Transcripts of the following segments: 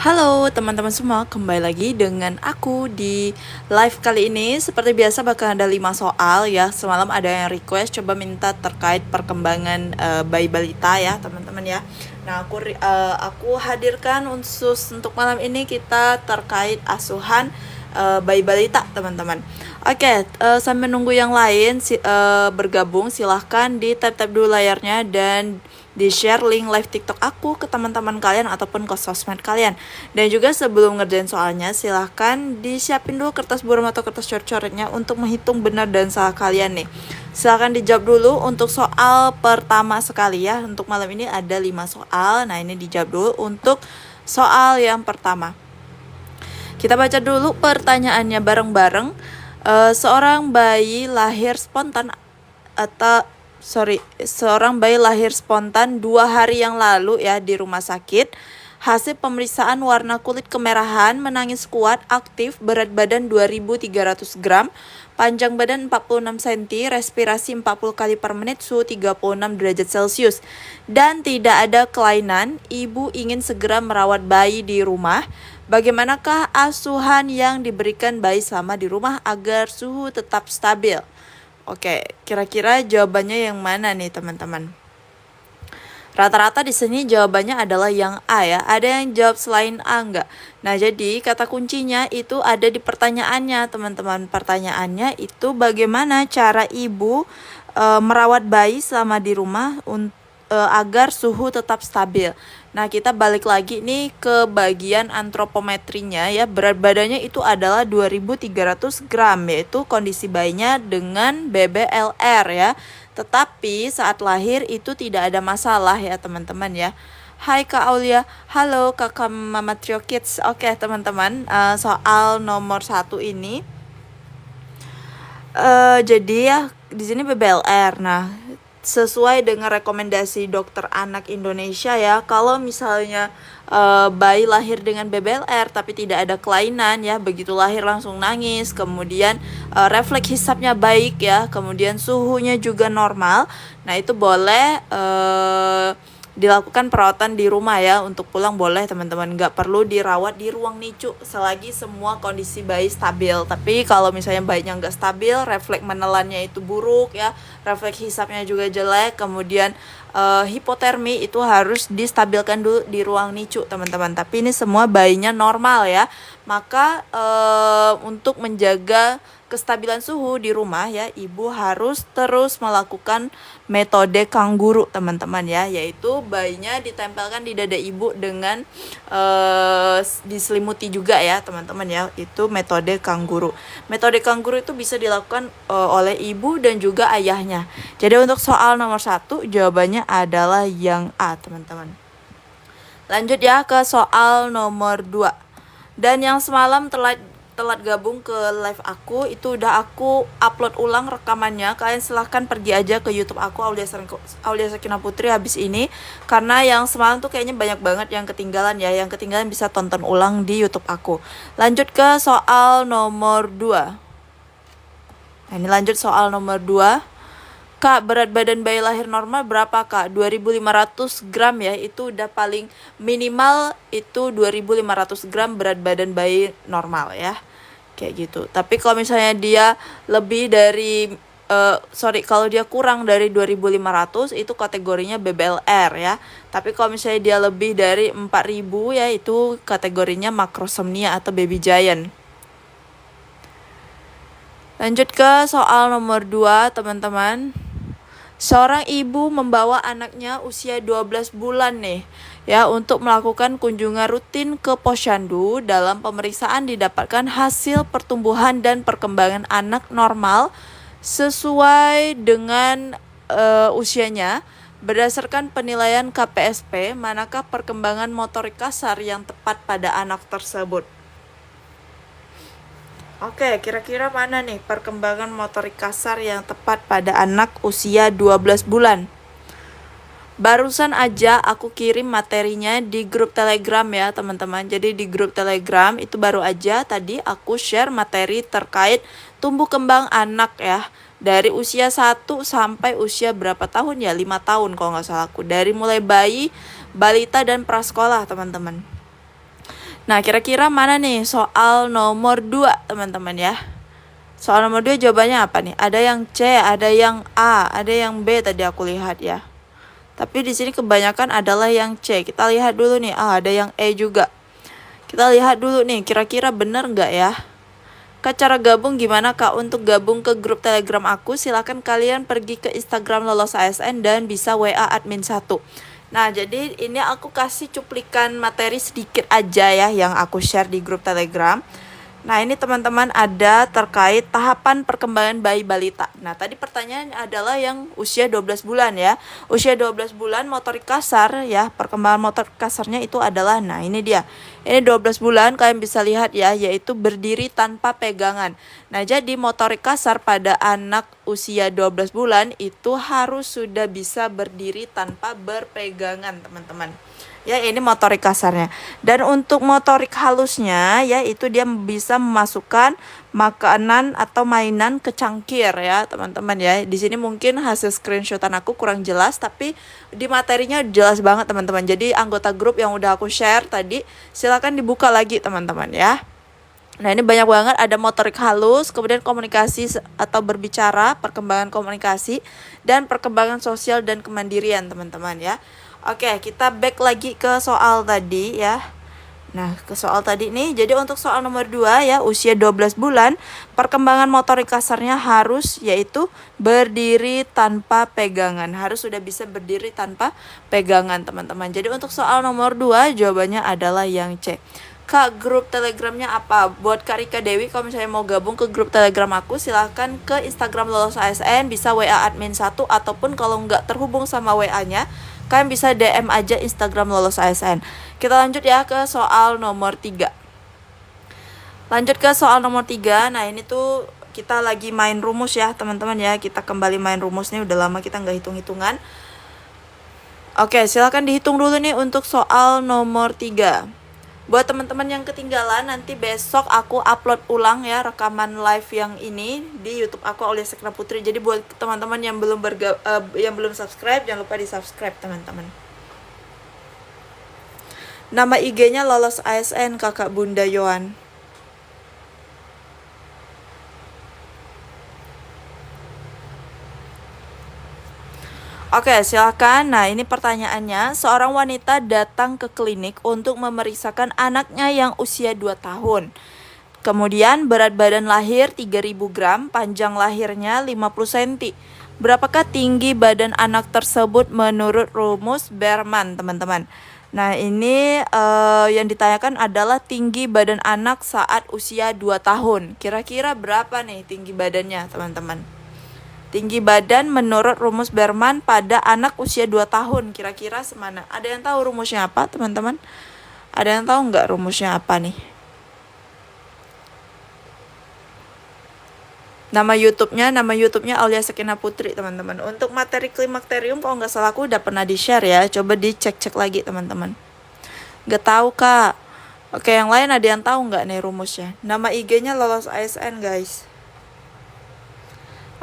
Halo teman-teman semua, kembali lagi dengan aku di live kali ini. Seperti biasa bakal ada 5 soal ya. Semalam ada yang request coba minta terkait perkembangan bayi balita ya teman-teman ya. Nah aku hadirkan untuk malam ini kita terkait asuhan bayi balita teman-teman. Oke, sambil nunggu yang lain bergabung, silahkan di tap-tap dulu layarnya dan di-share link live TikTok aku ke teman-teman kalian ataupun ke sosmed kalian. Dan juga sebelum ngerjain soalnya, silahkan disiapin dulu kertas buram atau kertas coret-coretnya untuk menghitung benar dan salah kalian nih. Silahkan dijawab dulu untuk soal pertama sekali ya. Untuk malam ini ada 5 soal. Nah, ini dijawab dulu untuk soal yang pertama. Kita baca dulu pertanyaannya bareng-bareng. Seorang bayi lahir spontan seorang bayi lahir spontan 2 hari yang lalu ya di rumah sakit. Hasil pemeriksaan warna kulit kemerahan, menangis kuat, aktif, berat badan 2.300 gram, panjang badan 46 cm, respirasi 40 kali per menit, suhu 36 derajat Celcius. Dan tidak ada kelainan, ibu ingin segera merawat bayi di rumah. Bagaimanakah asuhan yang diberikan bayi selama di rumah agar suhu tetap stabil? Oke, kira-kira jawabannya yang mana nih teman-teman? Rata-rata di sini jawabannya adalah yang A ya. Ada yang jawab selain A enggak? Nah, jadi kata kuncinya itu ada di pertanyaannya, teman-teman. Pertanyaannya itu bagaimana cara ibu merawat bayi selama di rumah agar suhu tetap stabil. Nah, kita balik lagi nih ke bagian antropometrinya ya. Berat badannya itu adalah 2.300 gram, yaitu kondisi bayinya dengan BBLR ya. Tetapi saat lahir itu tidak ada masalah ya teman-teman ya. Hai Kak Aulia, halo Kakak Mama Trio Kids. Oke teman-teman, soal nomor 1 ini. Jadi ya di sini BBLR. Nah, sesuai dengan rekomendasi dokter anak Indonesia ya, kalau misalnya bayi lahir dengan BBLR tapi tidak ada kelainan ya, begitu lahir langsung nangis, kemudian refleks hisapnya baik ya, kemudian suhunya juga normal, nah itu boleh dilakukan perawatan di rumah ya. Untuk pulang boleh teman-teman, nggak perlu dirawat di ruang NICU selagi semua kondisi bayi stabil. Tapi kalau misalnya bayinya nggak stabil, refleks menelannya itu buruk ya, refleks hisapnya juga jelek, kemudian hipotermi, itu harus distabilkan dulu di ruang NICU teman-teman. Tapi ini semua bayinya normal ya. Maka untuk menjaga kestabilan suhu di rumah ya, ibu harus terus melakukan metode kangguru teman-teman ya, yaitu bayinya ditempelkan di dada ibu dengan diselimuti juga ya teman-teman ya. Itu metode kangguru. Metode kangguru itu bisa dilakukan oleh ibu dan juga ayahnya. Jadi untuk soal nomor 1 jawabannya adalah yang A teman-teman. Lanjut ya ke soal nomor 2. Dan yang semalam telat gabung ke live aku, itu udah aku upload ulang rekamannya. Kalian silahkan pergi aja ke YouTube aku, Aulia Sakinah Putri, habis ini. Karena yang semalam tuh kayaknya banyak banget yang ketinggalan ya. Yang ketinggalan bisa tonton ulang di YouTube aku. Lanjut ke soal nomor 2. Nah, ini lanjut soal nomor 2. Kak, berat badan bayi lahir normal berapa Kak? 2.500 gram ya, itu udah paling minimal, itu 2.500 gram berat badan bayi normal ya. Kayak gitu. Tapi kalau misalnya dia lebih dari kalau dia kurang dari 2.500 itu kategorinya BBLR ya. Tapi kalau misalnya dia lebih dari 4.000 ya, itu kategorinya makrosomnia atau baby giant. Lanjut ke soal nomor 2 teman-teman. Seorang ibu membawa anaknya usia 12 bulan nih ya untuk melakukan kunjungan rutin ke posyandu. Dalam pemeriksaan didapatkan hasil pertumbuhan dan perkembangan anak normal sesuai dengan usianya. Berdasarkan penilaian KPSP, manakah perkembangan motorik kasar yang tepat pada anak tersebut? Oke, kira-kira mana nih perkembangan motorik kasar yang tepat pada anak usia 12 bulan? Barusan aja aku kirim materinya di grup Telegram ya teman-teman. Jadi di grup Telegram itu baru aja tadi aku share materi terkait tumbuh kembang anak ya. Dari usia 1 sampai usia berapa tahun ya? 5 tahun kalau nggak salah aku. Dari mulai bayi, balita, dan prasekolah teman-teman. Nah, kira-kira mana nih soal nomor 2, teman-teman ya? Soal nomor 2 jawabannya apa nih? Ada yang C, ada yang A, ada yang B tadi aku lihat ya. Tapi di sini kebanyakan adalah yang C. Kita lihat dulu nih. Ada yang E juga. Kita lihat dulu nih, kira-kira bener nggak ya? Kak, cara gabung gimana Kak? Untuk gabung ke grup Telegram aku, silakan kalian pergi ke Instagram Lolos ASN dan bisa WA admin 1. Nah, jadi ini aku kasih cuplikan materi sedikit aja ya yang aku share di grup Telegram. Nah, ini teman-teman ada terkait tahapan perkembangan bayi balita. Nah, tadi pertanyaan adalah yang usia 12 bulan ya. Usia 12 bulan motorik kasar ya, perkembangan motorik kasarnya itu adalah, nah ini dia. Ini 12 bulan kalian bisa lihat ya, yaitu berdiri tanpa pegangan. Nah, jadi motorik kasar pada anak usia 12 bulan itu harus sudah bisa berdiri tanpa berpegangan, teman-teman. Ya, ini motorik kasarnya. Dan untuk motorik halusnya ya, itu dia bisa memasukkan makanan atau mainan ke cangkir ya, teman-teman ya. Di sini mungkin hasil screenshotan aku kurang jelas, tapi di materinya jelas banget, teman-teman. Jadi anggota grup yang udah aku share tadi, silakan dibuka lagi, teman-teman ya. Nah, ini banyak banget, ada motorik halus, kemudian komunikasi atau berbicara, perkembangan komunikasi, dan perkembangan sosial dan kemandirian, teman-teman ya. Oke, kita back lagi ke soal tadi ya. Nah, ke soal tadi nih, jadi untuk soal nomor 2 ya, usia 12 bulan, perkembangan motorik kasarnya harus yaitu berdiri tanpa pegangan. Harus sudah bisa berdiri tanpa pegangan, teman-teman. Jadi untuk soal nomor 2, jawabannya adalah yang C. Kak, grup Telegramnya apa? Buat Kak Rika Dewi, kalau misalnya mau gabung ke grup Telegram aku, silahkan ke Instagram Lolos ASN, bisa WA admin 1, ataupun kalau nggak terhubung sama WA-nya, kalian bisa DM aja Instagram Lolos ASN. Kita lanjut ya ke soal nomor 3. Lanjut ke soal nomor 3. Nah, ini tuh kita lagi main rumus ya, teman-teman ya. Kita kembali main rumus nih, udah lama kita nggak hitung-hitungan. Oke, silakan dihitung dulu nih untuk soal nomor 3. Buat teman-teman yang ketinggalan, nanti besok aku upload ulang ya rekaman live yang ini di YouTube aku Aulia Sekna Putri. Jadi buat teman-teman yang belum subscribe, jangan lupa di-subscribe, teman-teman. Nama IG-nya Lolos ASN Kakak Bunda Yohan. Oke, silakan. Nah, ini pertanyaannya. Seorang wanita datang ke klinik untuk memeriksakan anaknya yang usia 2 tahun. Kemudian berat badan lahir 3000 gram, panjang lahirnya 50 cm. Berapakah tinggi badan anak tersebut menurut rumus Berman, teman-teman? Nah, ini yang ditanyakan adalah tinggi badan anak saat usia 2 tahun. Kira-kira berapa nih tinggi badannya, teman-teman? Tinggi badan menurut rumus Berman pada anak usia 2 tahun, kira-kira semana? Ada yang tahu rumusnya apa, teman-teman? Ada yang tahu nggak rumusnya apa nih? Nama YouTube-nya Aulia Sekina Putri, teman-teman. Untuk materi klimakterium kalau nggak salah aku udah pernah di-share ya. Coba dicek-cek lagi, teman-teman. Nggak tahu, Kak. Oke, yang lain ada yang tahu nggak nih rumusnya? Nama IG-nya Lolos ASN, guys.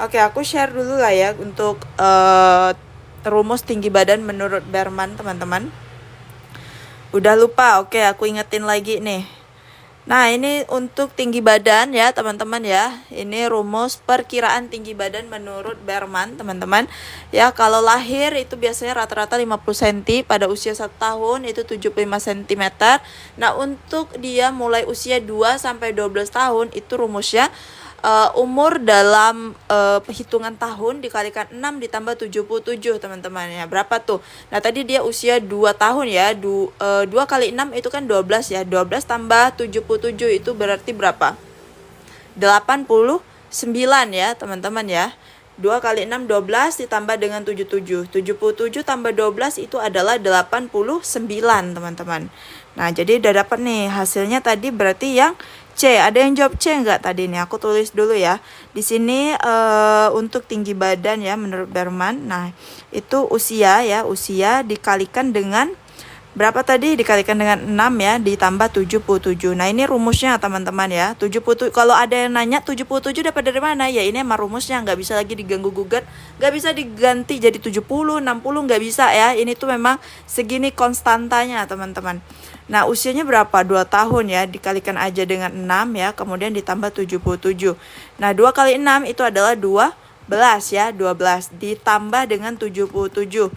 Oke, aku share dulu lah ya untuk rumus tinggi badan menurut Berman, teman-teman. Udah lupa, oke aku ingetin lagi nih. Nah, ini untuk tinggi badan ya, teman-teman ya. Ini rumus perkiraan tinggi badan menurut Berman, teman-teman. Ya, kalau lahir itu biasanya rata-rata 50 cm, pada usia 1 tahun itu 75 cm. Nah, untuk dia mulai usia 2 sampai 12 tahun itu rumusnya umur dalam hitungan tahun dikalikan 6 ditambah 77, teman-teman ya. Berapa tuh? Nah, tadi dia usia 2 tahun ya. 2 kali 6 itu kan 12 ya. 12 tambah 77 itu berarti berapa? 89 ya, teman-teman ya. 2 kali 6 12 ditambah dengan 77. 77 tambah 12 itu adalah 89, teman-teman. Nah, jadi udah dapat nih hasilnya tadi berarti yang C. Ada yang jawab C nggak tadi nih? Aku tulis dulu ya. Di sini untuk tinggi badan ya menurut Berman. Nah, itu usia ya, usia dikalikan dengan Berapa tadi dikalikan dengan 6 ya, ditambah 77. Nah, ini rumusnya teman-teman ya. 77, kalau ada yang nanya 77 dapat dari mana? Ya ini emang rumusnya, nggak bisa lagi diganggu-gugat, nggak bisa diganti jadi 70, 60, nggak bisa ya. Ini tuh memang segini konstantanya teman-teman. Nah, usianya berapa? 2 tahun ya, dikalikan aja dengan 6 ya, kemudian ditambah 77. Nah, 2 kali 6 itu adalah 12 ya, 12 ditambah dengan 77.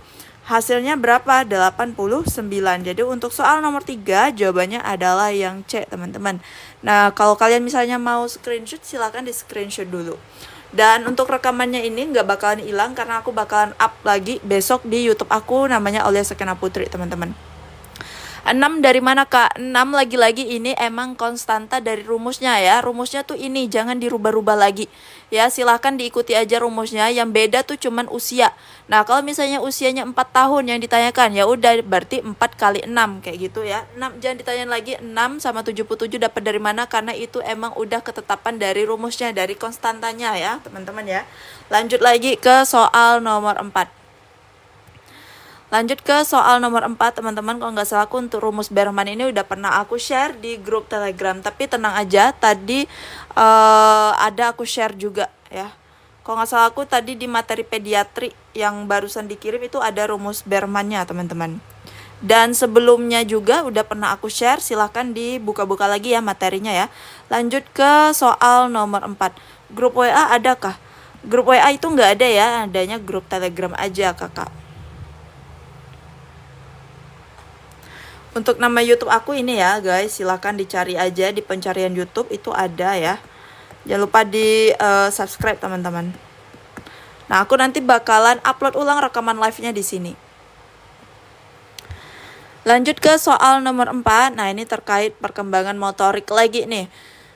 Hasilnya berapa? 89. Jadi untuk soal nomor 3 jawabannya adalah yang C teman-teman. Nah, kalau kalian misalnya mau screenshot silahkan di screenshot dulu. Dan untuk rekamannya ini nggak bakalan hilang karena aku bakalan up lagi besok di YouTube aku, namanya Aulia Sekena Putri teman-teman. 6 dari mana Kak? 6 lagi-lagi ini emang konstanta dari rumusnya ya. Rumusnya tuh ini, jangan dirubah-rubah lagi. Ya, silahkan diikuti aja rumusnya. Yang beda tuh cuman usia. Nah, kalau misalnya usianya 4 tahun yang ditanyakan, ya udah berarti 4 kali 6 kayak gitu ya. 6 jangan ditanyain lagi 6 sama 77 dapat dari mana, karena itu emang udah ketetapan dari rumusnya, dari konstantanya ya, teman-teman ya. Lanjut lagi ke soal nomor 4. Lanjut ke soal nomor 4 teman-teman. Kalau nggak salah aku untuk rumus Berman ini udah pernah aku share di grup Telegram. Tapi tenang aja, tadi ada aku share juga ya. Kalau nggak salah aku tadi di materi pediatri yang barusan dikirim itu ada rumus Bermannya teman-teman. Dan sebelumnya juga udah pernah aku share, silahkan dibuka-buka lagi ya materinya ya. Lanjut ke soal nomor 4. Grup WA adakah? Grup WA itu nggak ada ya, adanya grup Telegram aja kakak. Untuk nama YouTube aku ini ya guys, silahkan dicari aja di pencarian YouTube itu ada ya. Jangan lupa di subscribe teman-teman. Nah, aku nanti bakalan upload ulang rekaman live-nya di sini. Lanjut ke soal nomor 4. Nah, ini terkait perkembangan motorik lagi nih.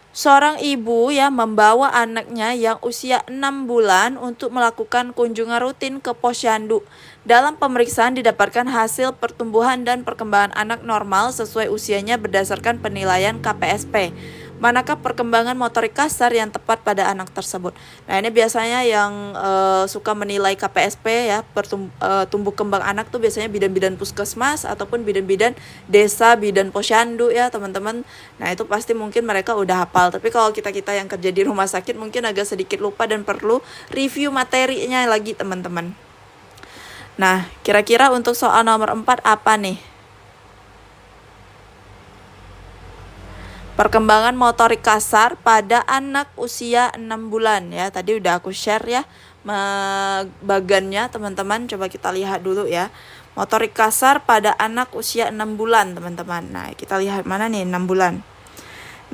Seorang ibu ya membawa anaknya yang usia 6 bulan untuk melakukan kunjungan rutin ke posyandu. Dalam pemeriksaan didapatkan hasil pertumbuhan dan perkembangan anak normal sesuai usianya berdasarkan penilaian KPSP. Manakah perkembangan motorik kasar yang tepat pada anak tersebut? Nah, ini biasanya yang suka menilai KPSP ya, tumbuh kembang anak tuh biasanya bidan-bidan puskesmas ataupun bidan-bidan desa, bidan posyandu ya teman-teman. Nah, itu pasti mungkin mereka udah hafal. Tapi kalau kita-kita yang kerja di rumah sakit mungkin agak sedikit lupa dan perlu review materinya lagi teman-teman. Nah, kira-kira untuk soal nomor 4 apa nih? Perkembangan motorik kasar pada anak usia 6 bulan ya. Tadi udah aku share ya bagannya teman-teman. Coba kita lihat dulu ya. Motorik kasar pada anak usia 6 bulan teman-teman. Nah, kita lihat mana nih 6 bulan.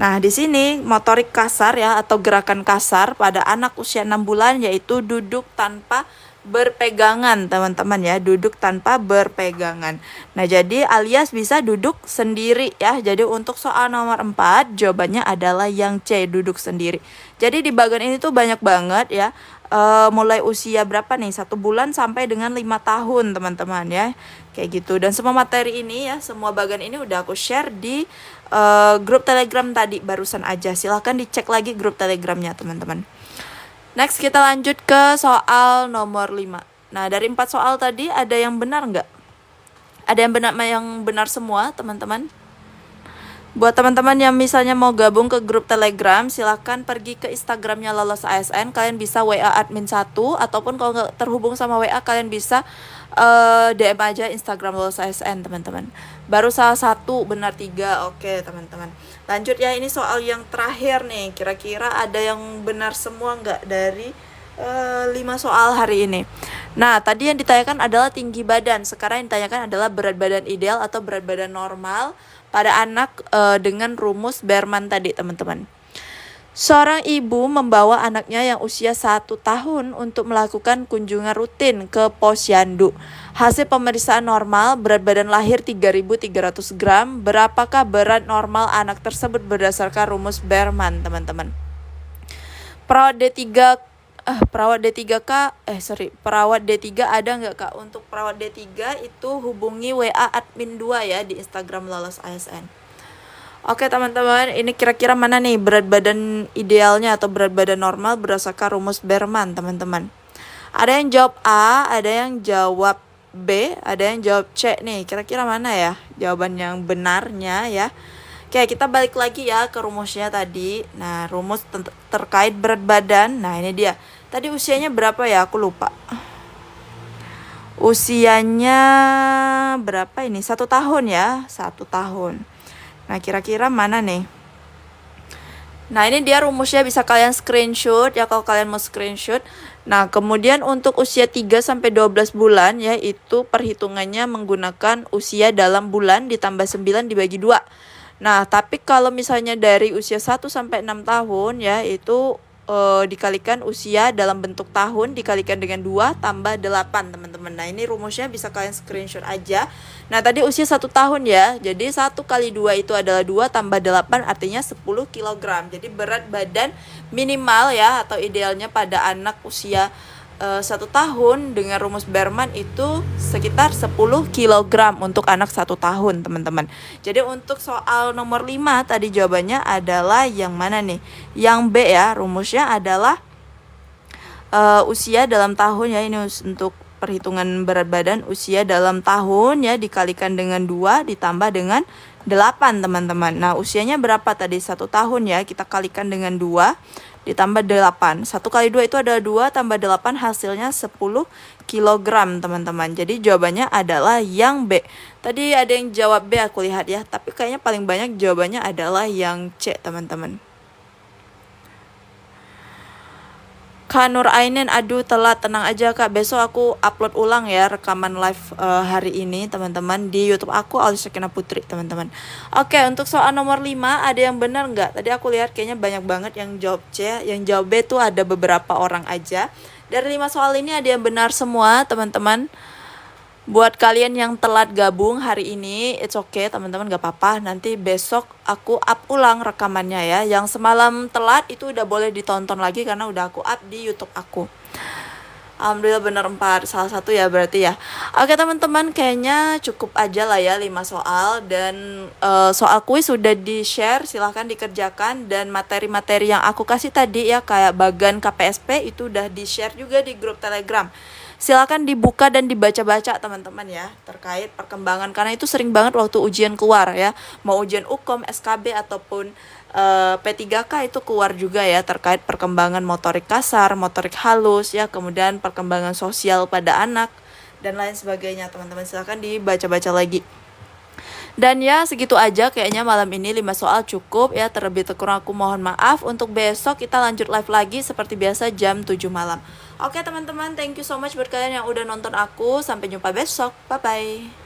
Nah, di sini motorik kasar ya atau gerakan kasar pada anak usia 6 bulan yaitu duduk tanpa berpegangan teman-teman ya, duduk tanpa berpegangan. Nah, jadi alias bisa duduk sendiri ya. Jadi untuk soal nomor 4 jawabannya adalah yang C, duduk sendiri. Jadi di bagian ini tuh banyak banget ya, mulai usia berapa nih, 1 bulan sampai dengan 5 tahun teman-teman ya, kayak gitu. Dan semua materi ini ya, semua bagian ini udah aku share di grup Telegram tadi barusan aja. Silahkan dicek lagi grup Telegramnya teman-teman. Next kita lanjut ke soal nomor 5. Nah, dari 4 soal tadi ada yang benar nggak? Ada yang benar semua teman-teman? Buat teman-teman yang misalnya mau gabung ke grup Telegram, silahkan pergi ke Instagramnya Lolos ASN. Kalian bisa WA admin 1, ataupun kalau nggak terhubung sama WA kalian bisa DM aja Instagram Lolos ASN teman-teman. Baru salah 1 benar 3. Oke teman-teman. Lanjut ya, ini soal yang terakhir nih. Kira-kira ada yang benar semua nggak dari 5 soal hari ini? Nah, tadi yang ditanyakan adalah tinggi badan. Sekarang yang ditanyakan adalah berat badan ideal atau berat badan normal pada anak dengan rumus Berman tadi teman-teman. Seorang ibu membawa anaknya yang usia 1 tahun untuk melakukan kunjungan rutin ke posyandu. Hasil pemeriksaan normal, berat badan lahir 3.300 gram. Berapakah berat normal anak tersebut berdasarkan rumus Berman teman-teman? Perawat D3 ada nggak Kak? Untuk perawat D3 itu hubungi WA admin 2 ya di Instagram Lolos ASN. Oke teman-teman, ini kira-kira mana nih berat badan idealnya atau berat badan normal berdasarkan rumus Berman teman-teman? Ada yang jawab A, ada yang jawab B, ada yang jawab C nih. Kira-kira mana ya jawaban yang benarnya ya? Oke, kita balik lagi ya ke rumusnya tadi. Nah, rumus terkait berat badan. Nah, ini dia. Tadi usianya berapa ya? Aku lupa. Usianya berapa ini? 1 tahun ya, 1 tahun. Nah, kira-kira mana nih? Nah, ini dia rumusnya, bisa kalian screenshot ya kalau kalian mau screenshot. Nah, kemudian untuk usia 3-12 bulan ya, itu perhitungannya menggunakan usia dalam bulan ditambah 9 dibagi 2. Nah, tapi kalau misalnya dari usia 1-6 tahun ya, itu dikalikan usia dalam bentuk tahun dikalikan dengan 2 tambah 8, teman-teman. Nah, ini rumusnya bisa kalian screenshot aja. Nah, tadi usia 1 tahun ya. Jadi 1 kali 2 itu adalah 2 tambah 8, artinya 10 kg. Jadi berat badan minimal ya atau idealnya pada anak usia 1 tahun dengan rumus Berman itu sekitar 10 kg untuk anak 1 tahun, teman-teman. Jadi untuk soal nomor 5 tadi jawabannya adalah yang mana nih? Yang B ya, rumusnya adalah usia dalam tahun ya. Ini untuk perhitungan berat badan, usia dalam tahun ya dikalikan dengan 2 ditambah dengan 8, teman-teman. Nah, usianya berapa tadi? 1 tahun ya, kita kalikan dengan 2 ditambah 8. 1 kali 2 itu adalah 2 tambah 8, hasilnya 10 kg, teman-teman. Jadi jawabannya adalah yang B. Tadi ada yang jawab B aku lihat ya, tapi kayaknya paling banyak jawabannya adalah yang C, teman-teman. Kak Nur Ainin, aduh telat, tenang aja Kak, besok aku upload ulang ya rekaman live hari ini teman-teman di YouTube aku, Aldi Sakina Putri, teman-teman. Oke, untuk soal nomor 5 ada yang benar nggak? Tadi aku lihat kayaknya banyak banget yang jawab C, yang jawab B tuh ada beberapa orang aja. Dari 5 soal ini ada yang benar semua, teman-teman. Buat kalian yang telat gabung hari ini, it's okay teman-teman, gak apa-apa. Nanti besok aku up ulang rekamannya ya. Yang semalam telat itu udah boleh ditonton lagi karena udah aku up di YouTube aku. Alhamdulillah bener 4, salah satu ya berarti ya. Oke teman-teman, kayaknya cukup aja lah ya 5 soal. Dan soal kuis sudah di-share, silahkan dikerjakan. Dan materi-materi yang aku kasih tadi ya, kayak bagan KPSP itu udah di-share juga di grup Telegram. Silakan dibuka dan dibaca-baca teman-teman ya, terkait perkembangan, karena itu sering banget waktu ujian keluar ya, mau ujian UKOM, SKB ataupun P3K itu keluar juga ya, terkait perkembangan motorik kasar, motorik halus ya, kemudian perkembangan sosial pada anak dan lain sebagainya. Teman-teman silakan dibaca-baca lagi. Dan ya segitu aja kayaknya malam ini, 5 soal cukup ya, terlebih kurang aku mohon maaf. Untuk besok kita lanjut live lagi seperti biasa jam 7 malam. Oke teman-teman, thank you so much buat kalian yang udah nonton aku. Sampai jumpa besok, bye-bye.